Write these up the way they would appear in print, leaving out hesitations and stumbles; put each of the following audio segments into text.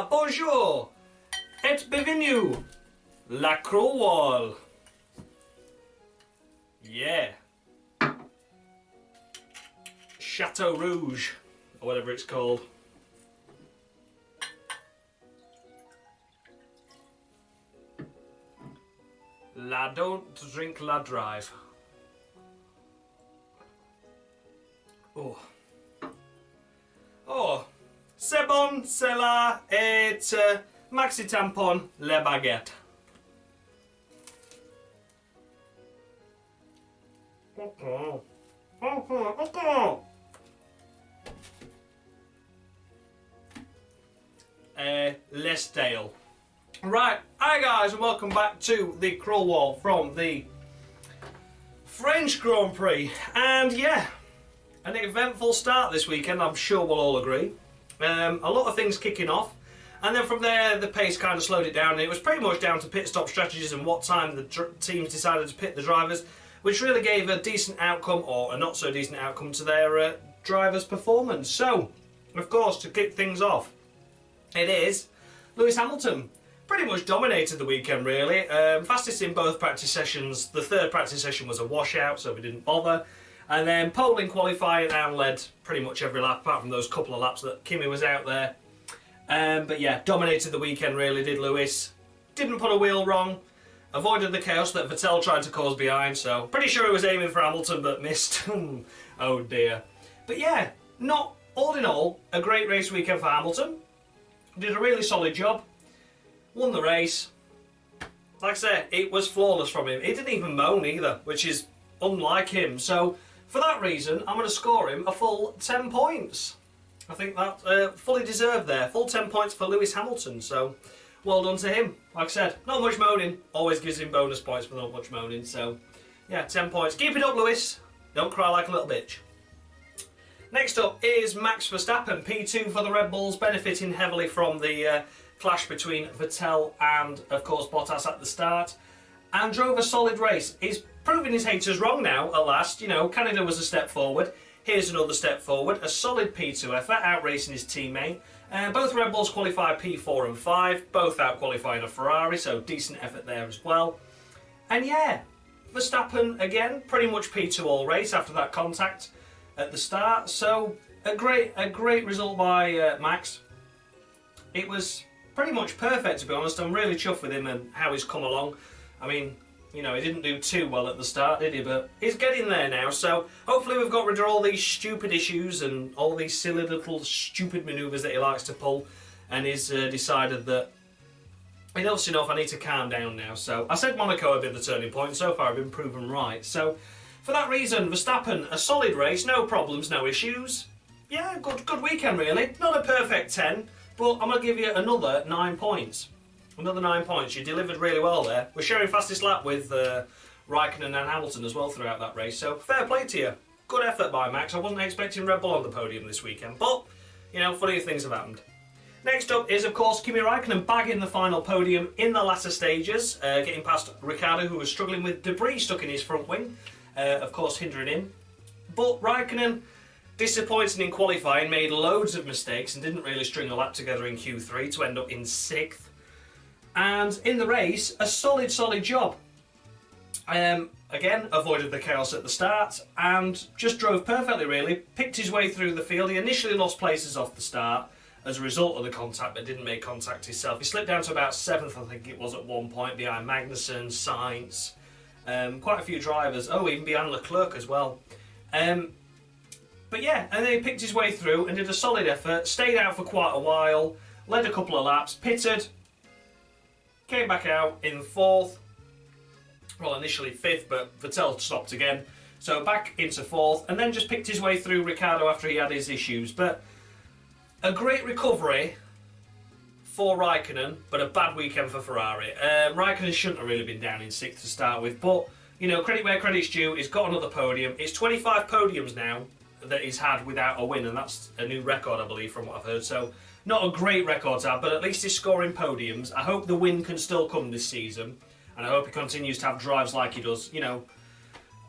Bonjour, et bienvenue, la Crowwall. Yeah. Chateau Rouge, or whatever it's called. La don't drink, la drive. Oh. Oh. C'est bon, c'est là, et maxi tampon, le baguette. Less Dale. Right, hi guys, and welcome back to the Crawl Wall from the French Grand Prix. And yeah, an eventful start this weekend, I'm sure we'll all agree. A lot of things kicking off, and then from there the pace kind of slowed it down, and it was pretty much down to pit stop strategies and what time the teams decided to pit the drivers, which really gave a decent outcome, or a not so decent outcome, to their drivers' performance. So, of course, to kick things off, it is Lewis Hamilton. Pretty much dominated the weekend, really. Fastest in both practice sessions. The third practice session was a washout, so we didn't bother. And then pole in qualifying and led pretty much every lap, apart from those couple of laps that Kimi was out there. But yeah, dominated the weekend, really did Lewis. Didn't put a wheel wrong. Avoided the chaos that Vettel tried to cause behind, so pretty sure he was aiming for Hamilton but missed. Oh dear. But yeah, not all in all, a great race weekend for Hamilton. Did a really solid job. Won the race. Like I said, it was flawless from him. He didn't even moan either, which is unlike him. So for that reason, I'm going to score him a full 10 points. I think that fully deserved there. Full 10 points for Lewis Hamilton. So well done to him. Like I said, not much moaning. Always gives him bonus points for not much moaning. So yeah, 10 points. Keep it up, Lewis. Don't cry like a little bitch. Next up is Max Verstappen, P2 for the Red Bulls, benefiting heavily from the clash between Vettel and, of course, Bottas at the start, and drove a solid race. He's proving his haters wrong now, at last. You know, Canada was a step forward. Here's another step forward. A solid P2 effort, out-racing his teammate. Both Red Bulls qualified P4 and 5, both out-qualifying a Ferrari, so decent effort there as well. And yeah, Verstappen, again, pretty much P2 all race after that contact at the start. So a great result by Max. It was pretty much perfect, to be honest. I'm really chuffed with him and how he's come along. I mean, you know, he didn't do too well at the start, did he? But he's getting there now. So hopefully we've got rid of all these stupid issues and all these silly little stupid manoeuvres that he likes to pull, and he's decided that enough's enough, I need to calm down now. So I said Monaco would be the turning point, and so far I've been proven right. So for that reason, Verstappen, a solid race, no problems, no issues. Yeah, good weekend really. Not a perfect 10, but I'm going to give you another 9 points. Another 9 points. You delivered really well there. We're sharing fastest lap with Raikkonen and Hamilton as well throughout that race, so fair play to you. Good effort by Max. I wasn't expecting Red Bull on the podium this weekend, but, you know, funnier things have happened. Next up is, of course, Kimi Raikkonen bagging the final podium in the latter stages, getting past Ricciardo, who was struggling with debris stuck in his front wing, of course hindering him. But Raikkonen, disappointing in qualifying, made loads of mistakes and didn't really string a lap together in Q3 to end up in 6th. And in the race, a solid job. Again, avoided the chaos at the start and just drove perfectly really, picked his way through the field. He initially lost places off the start as a result of the contact, but didn't make contact himself. He slipped down to about 7th, I think it was at one point, behind Magnussen, Sainz, quite a few drivers, even behind Leclerc as well. But yeah, and then he picked his way through and did a solid effort, stayed out for quite a while, led a couple of laps, pitted, came back out in 4th, well initially 5th, but Vettel stopped again, so back into 4th, and then just picked his way through Ricciardo after he had his issues. But a great recovery for Raikkonen, but a bad weekend for Ferrari. Raikkonen shouldn't have really been down in 6th to start with, but, you know, credit where credit's due, he's got another podium. It's 25 podiums now that he's had without a win, and that's a new record, I believe, from what I've heard. So not a great record to have, but at least he's scoring podiums. I hope the win can still come this season, and I hope he continues to have drives like he does. You know,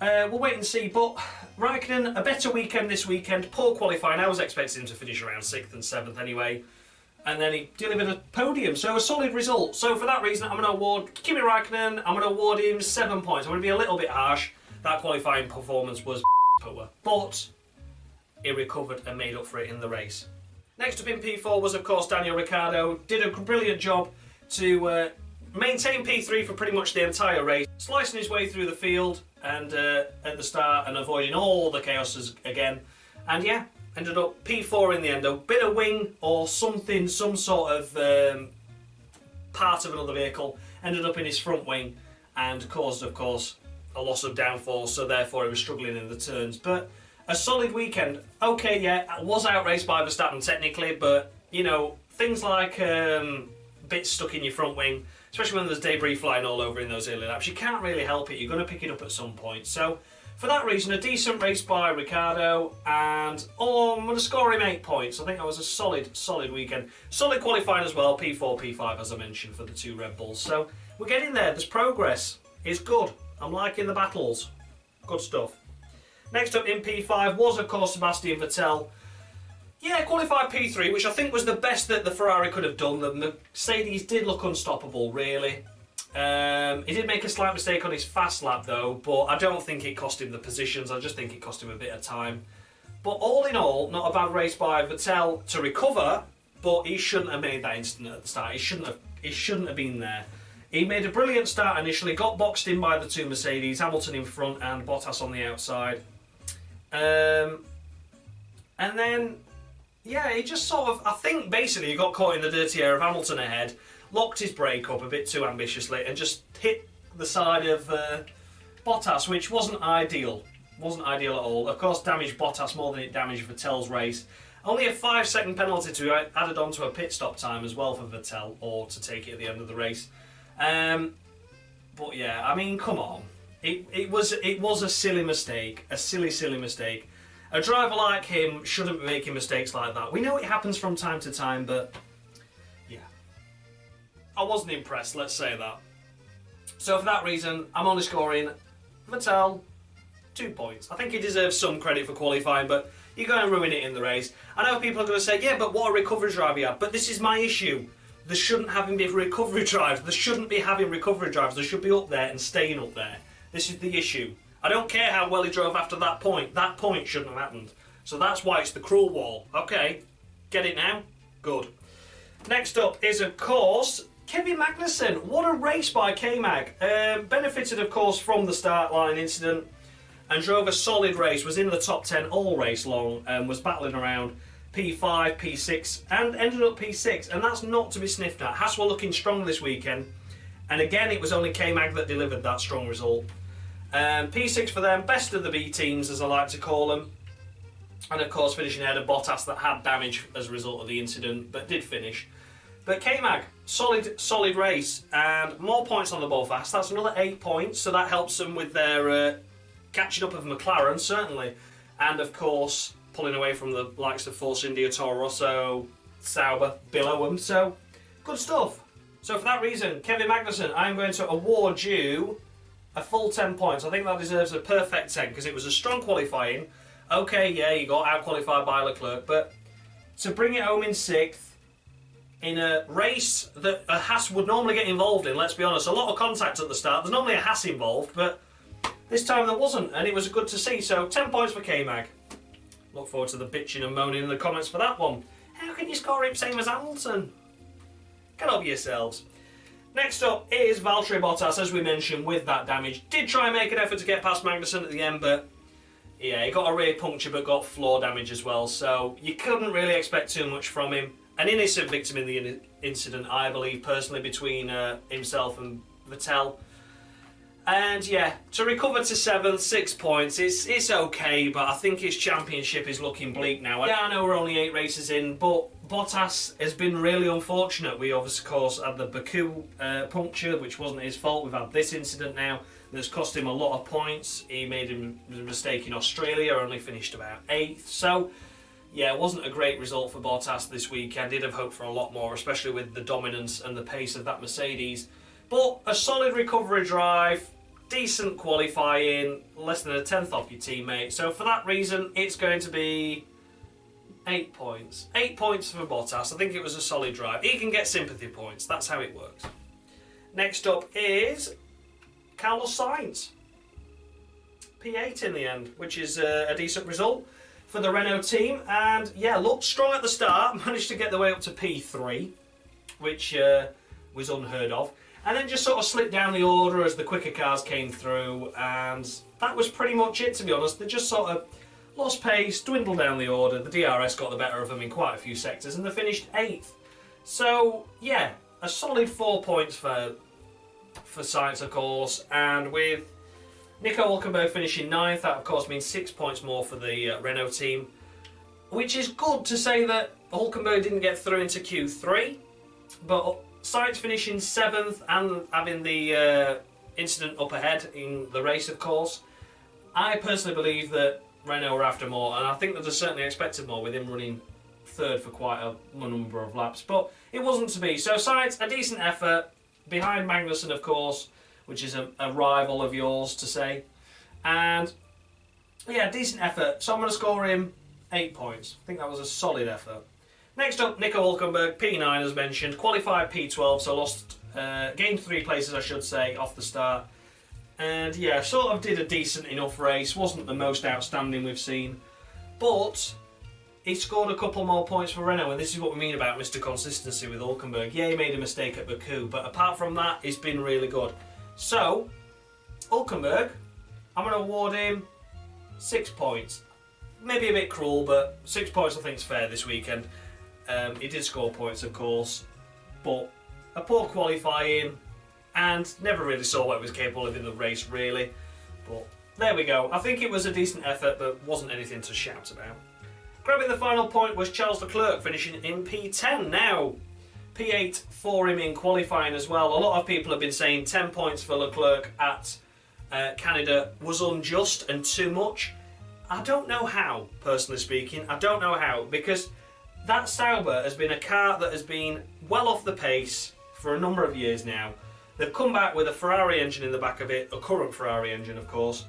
we'll wait and see. But Raikkonen, a better weekend this weekend. Poor qualifying. I was expecting him to finish around 6th and 7th anyway. and then he delivered a podium, so a solid result. So for that reason, I'm going to award Kimi Räikkönen, I'm going to award him 7 points. I'm going to be a little bit harsh. That qualifying performance was poor, but he recovered and made up for it in the race. Next up in P4 was, of course, Daniel Ricciardo. Did a brilliant job to maintain P3 for pretty much the entire race, slicing his way through the field and at the start and avoiding all the chaoses again. And yeah, ended up P4 in the end. A bit of wing or something, some sort of part of another vehicle ended up in his front wing and caused, of course, a loss of downforce, so therefore he was struggling in the turns. But a solid weekend. Okay, yeah, I was outraced by Verstappen technically, but, you know, things like bits stuck in your front wing, especially when there's debris flying all over in those early laps, you can't really help it. You're going to pick it up at some point. So, for that reason, a decent race by Ricciardo, and I'm going to score him 8 points. I think that was a solid weekend. Solid qualifying as well, P4, P5, as I mentioned, for the 2 Red Bulls. So, we're getting there. There's progress. It's good. I'm liking the battles. Good stuff. Next up in P5 was, of course, Sebastian Vettel. Yeah, qualified P3, which I think was the best that the Ferrari could have done. The Mercedes did look unstoppable, really. He did make a slight mistake on his fast lap, though, but I don't think it cost him the positions. I just think it cost him a bit of time. But all in all, not a bad race by Vettel to recover, but he shouldn't have made that incident at the start. He shouldn't have been there. He made a brilliant start initially, got boxed in by the 2 Mercedes, Hamilton in front and Bottas on the outside. And then, yeah, he just sort of, I think basically he got caught in the dirty air of Hamilton ahead, locked his brake up a bit too ambitiously and just hit the side of Bottas, which wasn't ideal. Wasn't ideal at all. Of course, damaged Bottas more than it damaged Vettel's race. Only a 5-second penalty to be added on to a pit stop time as well for Vettel, or to take it at the end of the race. But yeah, I mean, come on. It was a silly mistake. A silly mistake. A driver like him shouldn't be making mistakes like that. We know it happens from time to time, but yeah. I wasn't impressed, let's say that. So for that reason, I'm only scoring Vettel 2 points. I think he deserves some credit for qualifying, but you're going to ruin it in the race. I know people are going to say, yeah, but what a recovery drive he had. But this is my issue. There shouldn't having be recovery drives. There shouldn't be having recovery drives. They should be up there and staying up there. This is the issue. I don't care how well he drove after that point. That point shouldn't have happened. So that's why it's the cruel wall. Okay, get it now? Good. Next up is, of course, Kevin Magnussen. What a race by K-Mag. Benefited, of course, from the start line incident and drove a solid race. Was in the top 10 all race long and was battling around P5, P6 and ended up P6. And that's not to be sniffed at. Haas were looking strong this weekend. And again, it was only K-Mag that delivered that strong result. P6 for them, best of the B teams as I like to call them. And of course finishing ahead of Bottas that had damage as a result of the incident, but did finish. But K-Mag, solid race, and more points on the board for Haas. That's another 8 points, so that helps them with their catching up of McLaren, certainly. And of course, pulling away from the likes of Force India, Toro Rosso, Sauber, below them. So, good stuff. So for that reason, Kevin Magnussen, I'm going to award you a full 10 points. I think that deserves a perfect 10 because it was a strong qualifying. Okay, yeah, you got out-qualified by Leclerc, but to bring it home in 6th in a race that a Haas would normally get involved in, let's be honest, a lot of contact at the start. There's normally a Haas involved, but this time there wasn't, and it was good to see. So 10 points for K-Mag. Look forward to the bitching and moaning in the comments for that one. How can you score him same as Hamilton? Get over yourselves. Next up is Valtteri Bottas, as we mentioned, with that damage. Did try and make an effort to get past Magnussen at the end, but yeah, he got a rear puncture but got floor damage as well, so you couldn't really expect too much from him. An innocent victim in the incident, I believe, personally, between himself and Vettel. And yeah, to recover to 7th, 6 points, it's okay, but I think his championship is looking bleak now. Yeah, I know we're only 8 races in, but Bottas has been really unfortunate. We of course had the Baku puncture, which wasn't his fault. We've had this incident now that's cost him a lot of points. He made a mistake in Australia, only finished about 8th. So yeah, it wasn't a great result for Bottas this weekend. Did have hoped for a lot more, especially with the dominance and the pace of that Mercedes. But a solid recovery drive, decent qualifying, less than a 10th off your teammate. So for that reason, it's going to be 8 points. 8 points for Bottas. I think it was a solid drive. He can get sympathy points. That's how it works. Next up is Carlos Sainz. P8 in the end, which is a decent result for the Renault team. And yeah, looked strong at the start. Managed to get the way up to P3, which was unheard of. And then just sort of slipped down the order as the quicker cars came through. And that was pretty much it, to be honest. They just sort of lost pace, dwindled down the order. The DRS got the better of them in quite a few sectors, and they finished 8th. So yeah, a solid 4 points for Sainz, of course. And with Nico Hülkenberg finishing 9th, that of course means 6 points more for the Renault team. Which is good to say that Hülkenberg didn't get through into Q3. But Sainz finishing 7th and having the incident up ahead in the race, of course. I personally believe that Renault were after more, and I think that they certainly expected more with him running 3rd for quite a number of laps. But it wasn't to be. So Sainz, a decent effort, behind Magnussen, of course, which is a rival of yours to say. And yeah, decent effort. So I'm going to score him 8 points. I think that was a solid effort. Next up, Nico Hülkenberg, P9 as mentioned, qualified P12, so lost, gained 3 places I should say, off the start. And yeah, sort of did a decent enough race, wasn't the most outstanding we've seen. But he scored a couple more points for Renault, and this is what we mean about Mr. Consistency with Hülkenberg. Yeah, he made a mistake at Baku, but apart from that, he's been really good. So, Hülkenberg, I'm going to award him 6 points. Maybe a bit cruel, but 6 points I think is fair this weekend. He did score points, of course, but a poor qualifying and never really saw what he was capable of in the race, really. But there we go. I think it was a decent effort, but wasn't anything to shout about. Grabbing the final point was Charles Leclerc, finishing in P10 now. P8 for him in qualifying as well. A lot of people have been saying 10 points for Leclerc at Canada was unjust and too much. I don't know how, personally speaking. I don't know how, because that Sauber has been a car that has been well off the pace for a number of years now. They've come back with a Ferrari engine in the back of it, a current Ferrari engine of course,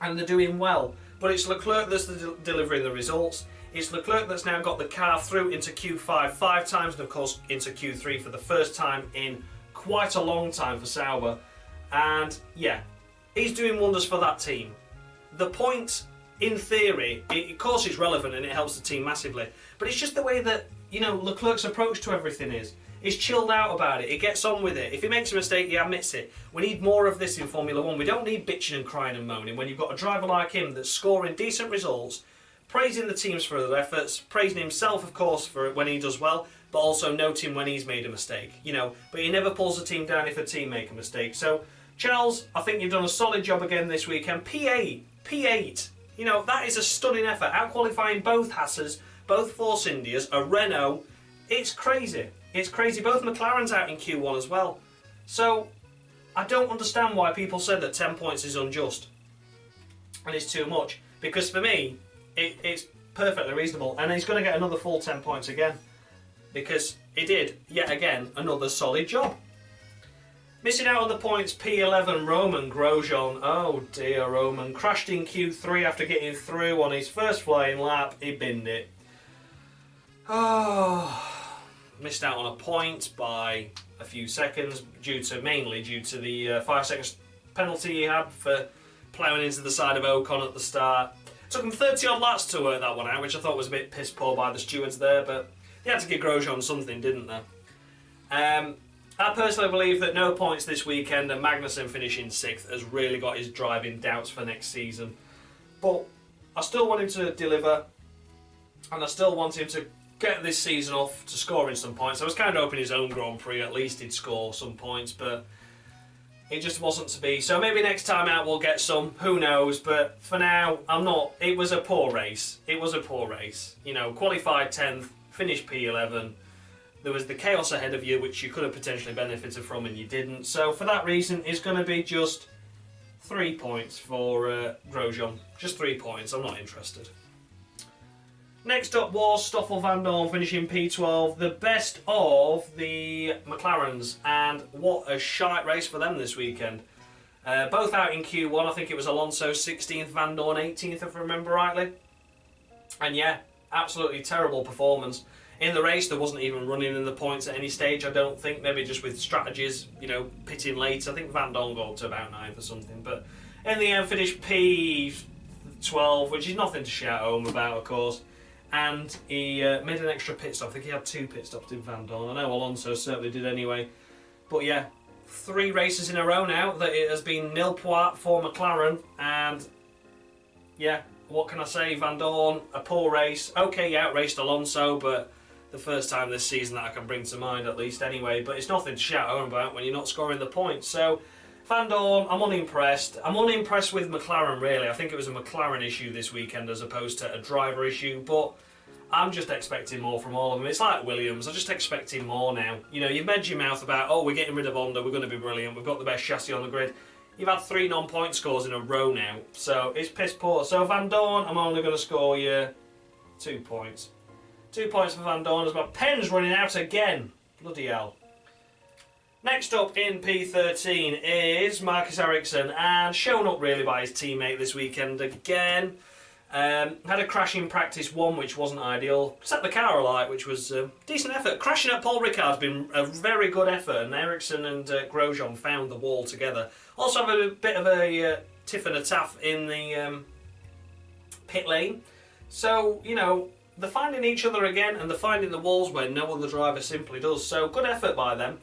and they're doing well. But it's Leclerc that's delivering the results. It's Leclerc that's now got the car through into Q5 5 times, and of course into Q3 for the first time in quite a long time for Sauber. And yeah, he's doing wonders for that team. The point, in theory, of course it's relevant and it helps the team massively, but it's just the way that, you know, Leclerc's approach to everything is. He's chilled out about it, he gets on with it. If he makes a mistake, he admits it. We need more of this in Formula 1. We don't need bitching and crying and moaning when you've got a driver like him that's scoring decent results, praising the teams for their efforts, praising himself, of course, for when he does well, but also noting when he's made a mistake, you know. But he never pulls the team down if a team make a mistake. So, Charles, I think you've done a solid job again this weekend. P8. You know, that is a stunning effort. Out-qualifying both Haas's, both Force Indias, a Renault. It's crazy. It's crazy. Both McLaren's out in Q1 as well. So, I don't understand why people said that 10 points is unjust and it's too much. Because for me, it's perfectly reasonable. And he's going to get another full 10 points again. Because he did, yet again, another solid job. Missing out on the points, P11, Romain Grosjean. Oh dear, Romain. Crashed in Q3 after getting through on his first flying lap. He binned it. Oh, missed out on a point by a few seconds, mainly due to the 5 seconds penalty he had for ploughing into the side of Ocon at the start. Took him 30 odd laps to work that one out, which I thought was a bit piss poor by the stewards there, but they had to give Grosjean something, didn't they? I personally believe that no points this weekend and Magnussen finishing 6th has really got his driving doubts for next season. But I still want him to deliver, and I still want him to get this season off to scoring some points. I was kind of hoping his own Grand Prix at least he'd score some points, but it just wasn't to be. So maybe next time out we'll get some, who knows, but for now I'm not. It was a poor race. It was a poor race. You know, qualified 10th, finished P11. There was the chaos ahead of you which you could have potentially benefited from and you didn't. So for that reason it's going to be just 3 points for Grosjean. Just 3 points, I'm not interested. Next up was Stoffel Vandoorne finishing P12, the best of the McLarens, and what a shite race for them this weekend. Both out in Q1, I think it was Alonso 16th, Vandoorne 18th if I remember rightly. And yeah, Absolutely terrible performance. In the race, there wasn't even running in the points at any stage, I don't think. Maybe just with strategies, you know, pitting late. I think Vandoorne got up to about 9th or something. But in the end, finished P12, which is nothing to shout home about, of course. And he made an extra pit stop. I think he had 2 pit stops in Vandoorne. I know Alonso certainly did anyway. But yeah, 3 races in a row now that it has been nil points for McLaren. And yeah, what can I say? Vandoorne, a poor race. Okay, he outraced Alonso, but the first time this season that I can bring to mind, at least anyway. But it's nothing to shout home about when you're not scoring the points. So Vandoorne, I'm unimpressed. I'm unimpressed with McLaren, really. I think it was a McLaren issue this weekend as opposed to a driver issue. But I'm just expecting more from all of them. It's like Williams. I'm just expecting more now. You know, you've made your mouth about, oh, we're getting rid of Honda. We're going to be brilliant. We've got the best chassis on the grid. You've had 3 non-point scores in a row now. So it's piss poor. So Vandoorne, I'm only going to score you 2 points. 2 points for Vandoorne as my pen's running out again. Bloody hell. Next up in P13 is Marcus Ericsson, and shown up really by his teammate this weekend again. Had a crash in practice 1, which wasn't ideal. Set the car alight, which was a decent effort. Crashing at Paul Ricard's been a very good effort, and Ericsson and Grosjean found the wall together. Also have a bit of a tiff and a taff in the pit lane. So, you know, they're finding each other again, and they're finding the walls where no other driver simply does. So good effort by them.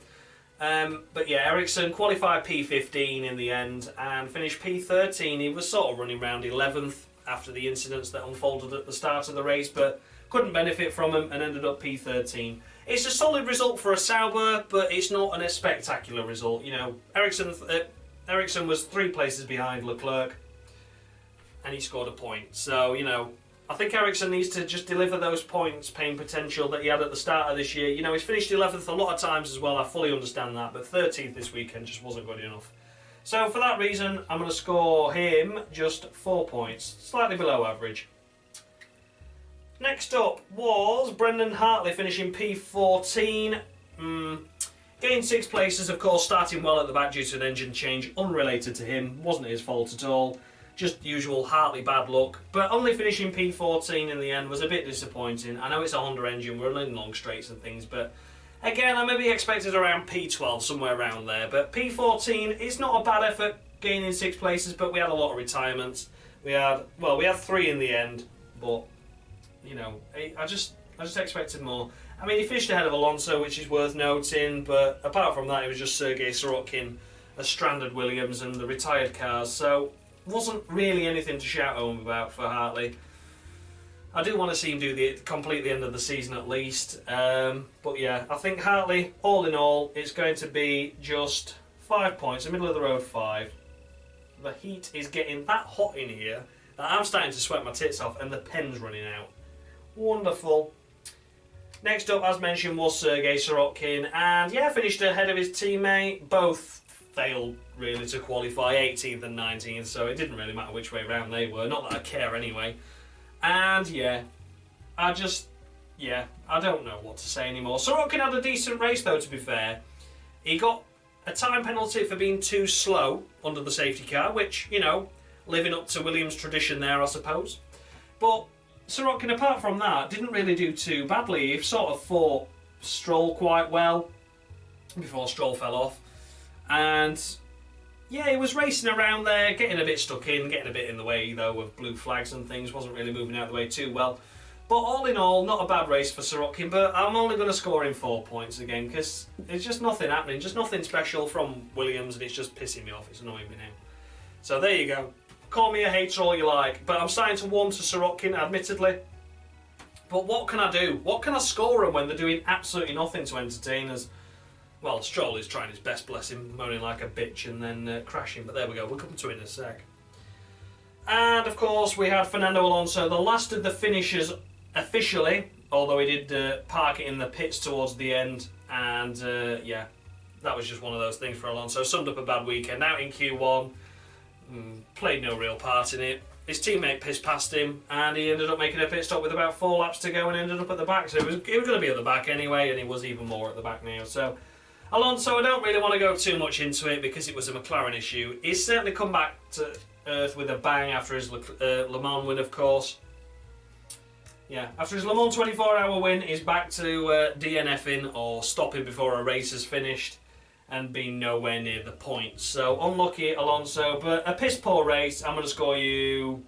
But yeah, Ericsson qualified P15 in the end and finished P13. He was sort of running around 11th after the incidents that unfolded at the start of the race, but couldn't benefit from them and ended up P13. It's a solid result for a Sauber, but it's not a spectacular result. You know, Ericsson was 3 places behind Leclerc, and he scored a point. So, you know, I think Ericsson needs to just deliver those points paying potential that he had at the start of this year. You know, he's finished 11th a lot of times as well, I fully understand that, but 13th this weekend just wasn't good enough. So for that reason, I'm going to score him just 4 points, slightly below average. Next up was Brendan Hartley, finishing P14. Gained 6 places, of course, starting well at the back due to an engine change unrelated to him. Wasn't his fault at all. Just usual Hartley bad luck. But only finishing P14 in the end was a bit disappointing. I know it's a Honda engine, we're in long straights and things, but again, I maybe expected around P12, somewhere around there. But P14 is not a bad effort, gaining 6 places, but we had a lot of retirements. We had 3 in the end, but, you know, I just expected more. I mean, he finished ahead of Alonso, which is worth noting, but apart from that, it was just Sergei Sorokin, a stranded Williams, and the retired cars. So wasn't really anything to shout home about for Hartley. I do want to see him complete the end of the season at least. But yeah, I think Hartley, all in all, it's going to be just 5 points, the middle of the road 5. The heat is getting that hot in here that I'm starting to sweat my tits off and the pen's running out. Wonderful. Next up, as mentioned, was Sergei Sorokin, and yeah, finished ahead of his teammate. Both failed really to qualify, 18th and 19th, so it didn't really matter which way round they were. Not that I care anyway. And yeah, I don't know what to say anymore. Sorokin had a decent race though, to be fair. He got a time penalty for being too slow under the safety car, which, you know, living up to Williams' tradition there, I suppose. But Sorokin, apart from that, didn't really do too badly. He sort of fought Stroll quite well before Stroll fell off. And yeah, he was racing around there, getting a bit stuck in, getting a bit in the way though of blue flags and things, wasn't really moving out of the way too well. But all in all, not a bad race for Sorokin, but I'm only going to score him 4 points again, because there's just nothing happening, just nothing special from Williams, and it's just pissing me off, it's annoying me now. So there you go. Call me a hater all you like, but I'm starting to warm to Sorokin, admittedly. But what can I do? What can I score him when they're doing absolutely nothing to entertain us? Well, Stroll is trying his best, bless him, moaning like a bitch and then crashing, but there we go, we'll come to it in a sec. And of course we had Fernando Alonso, the last of the finishers officially, although he did park it in the pits towards the end, and yeah, that was just one of those things for Alonso. Summed up a bad weekend, out in Q1, played no real part in it. His teammate pissed past him, and he ended up making a pit stop with about 4 laps to go and ended up at the back, so he was going to be at the back anyway, and he was even more at the back now. So Alonso, I don't really want to go too much into it because it was a McLaren issue. He's certainly come back to earth with a bang after his Le Mans win, of course. Yeah, after his Le Mans 24-hour win, he's back to DNFing or stopping before a race is finished and being nowhere near the points. So, unlucky, Alonso, but a piss-poor race. I'm going to score you...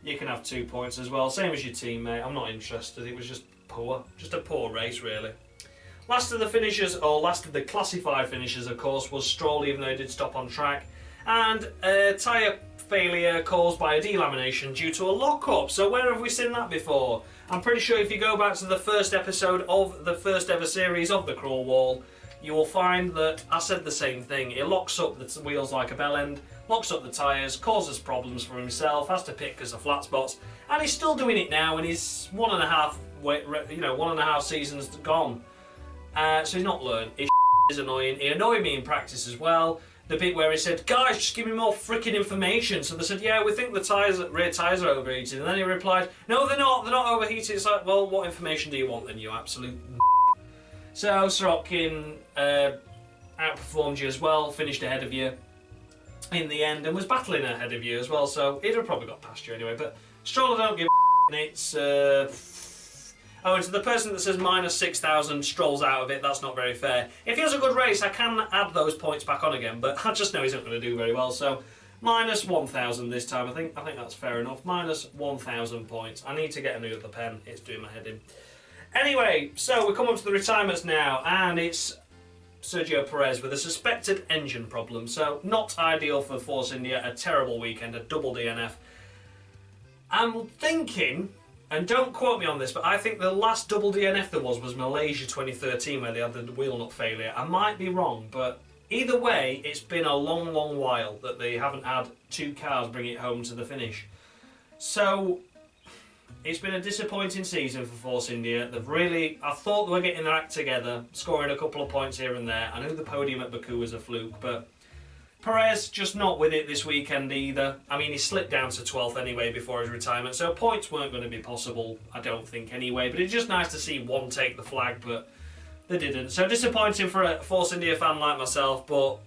You can have 2 points as well, same as your teammate. I'm not interested. It was just poor. Just a poor race, really. Last of the finishers, or last of the classified finishers, of course, was Stroll, even though he did stop on track. And a tyre failure caused by a delamination due to a lock-up. So where have we seen that before? I'm pretty sure if you go back to the first episode of the first ever series of the Crawl Wall, you will find that I said the same thing. It locks up the wheels like a bell end, locks up the tyres, causes problems for himself, has to pit because of flat spots, and he's still doing it now, and he's 1.5 seasons gone. So he's not learned. His is annoying. He annoyed me in practice as well. The bit where he said, "Guys, just give me more freaking information." So they said, "Yeah, we think the rear tyres are overheated." And then he replied, "No, they're not. They're not overheated." It's like, well, what information do you want then, you absolute So Sorokin outperformed you as well, finished ahead of you in the end, and was battling ahead of you as well, so he'd have probably got past you anyway. But Stroll, I don't give a it's... Oh, and to the person that says minus 6,000 Strolls out of it, that's not very fair. If he has a good race, I can add those points back on again, but I just know he's not going to do very well, so minus 1,000 this time. I think that's fair enough. Minus 1,000 points. I need to get a new other pen. It's doing my head in. Anyway, so we come up to the retirements now, and it's Sergio Perez with a suspected engine problem. So not ideal for Force India, a terrible weekend, a double DNF. I'm thinking, and don't quote me on this, but I think the last double DNF there was Malaysia 2013, where they had the wheel nut failure. I might be wrong, but either way, it's been a long, long while that they haven't had two cars bring it home to the finish. So it's been a disappointing season for Force India. I thought they were getting their act together, scoring a couple of points here and there. I knew the podium at Baku was a fluke, but Perez just not with it this weekend either. I mean, he slipped down to 12th anyway before his retirement, so points weren't going to be possible, I don't think, anyway. But it's just nice to see one take the flag, but they didn't. So disappointing for a Force India fan like myself, but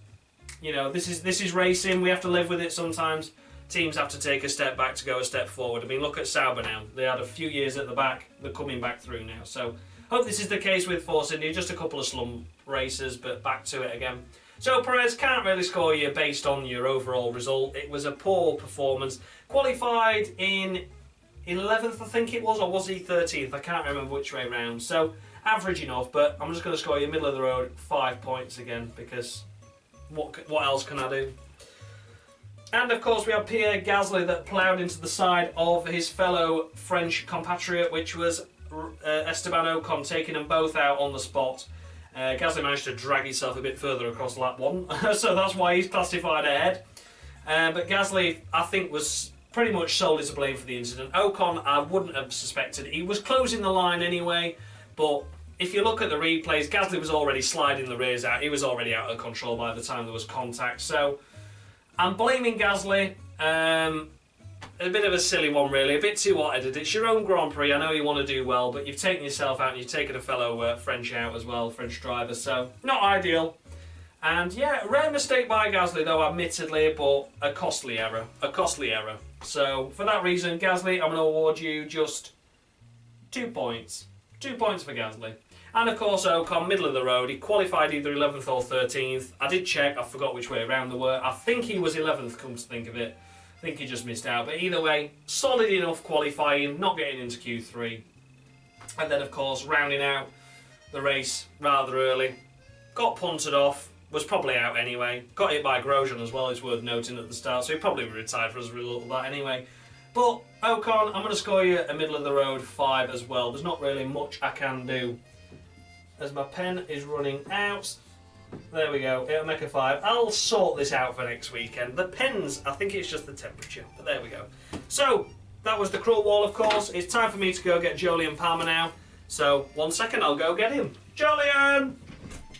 you know, this is racing. We have to live with it sometimes. Teams have to take a step back to go a step forward. I mean, look at Sauber now. They had a few years at the back. They're coming back through now. So, hope this is the case with Force India. Just a couple of slump races, but back to it again. So, Perez can't really score you based on your overall result. It was a poor performance. Qualified in 11th, I think it was, or was he 13th? I can't remember which way round. So, average enough, but I'm just going to score you middle of the road, 5 points again, because what else can I do? And of course we have Pierre Gasly that ploughed into the side of his fellow French compatriot, which was Esteban Ocon, taking them both out on the spot. Gasly managed to drag himself a bit further across lap 1, so that's why he's classified ahead. But Gasly, I think, was pretty much solely to blame for the incident. Ocon, I wouldn't have suspected. He was closing the line anyway, but if you look at the replays, Gasly was already sliding the rears out. He was already out of control by the time there was contact, so I'm blaming Gasly. A bit of a silly one, really. A bit too hot-headed. It's your own Grand Prix. I know you want to do well, but you've taken yourself out and you've taken a fellow French out as well, French driver, so not ideal. And yeah, rare mistake by Gasly, though, admittedly, but a costly error. A costly error. So for that reason, Gasly, I'm going to award you just 2 points. 2 points for Gasly. And of course Ocon, middle of the road. He qualified either 11th or 13th. I did check, I forgot which way around they were. I think he was 11th, come to think of it. I think he just missed out. But either way, solid enough qualifying, not getting into Q3. And then of course, rounding out the race rather early. Got punted off, was probably out anyway. Got hit by Grosjean as well, it's worth noting at the start. So he probably retired for as a result of that anyway. But Ocon, I'm going to score you a middle of the road 5 as well. There's not really much I can do. As my pen is running out, there we go, it'll make a 5. I'll sort this out for next weekend. The pens, I think it's just the temperature, but there we go. So, that was the crawl wall, of course. It's time for me to go get Jolyon Palmer now. So, 1 second, I'll go get him. Jolyon!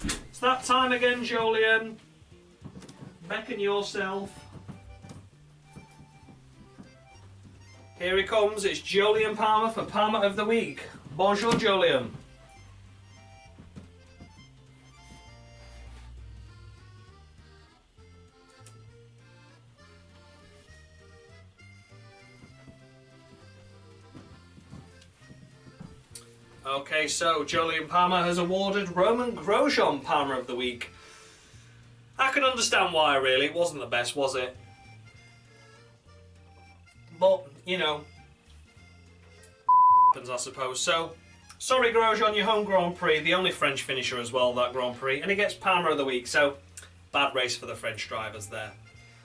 It's that time again, Jolyon. Beckon yourself. Here he comes, it's Jolyon Palmer for Palmer of the Week. Bonjour, Jolyon. Okay, so Jolyon Palmer has awarded Romain Grosjean Palmer of the Week. I can understand why, really. It wasn't the best, was it? But, you know, happens, I suppose. So, sorry Grosjean, your home Grand Prix, the only French finisher as well, that Grand Prix, and he gets Palmer of the Week, so bad race for the French drivers there.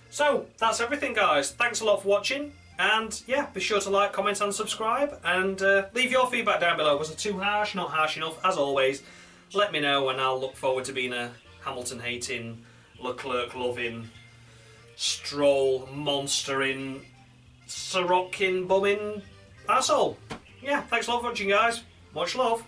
So, that's everything, guys. Thanks a lot for watching, and yeah, be sure to like, comment and subscribe, and leave your feedback down below. Was it too harsh, not harsh enough? As always, let me know, and I'll look forward to being a Hamilton-hating, Leclerc-loving, Stroll-monstering, Sirotkin bumming asshole. Yeah, thanks a lot for watching, guys. Much love.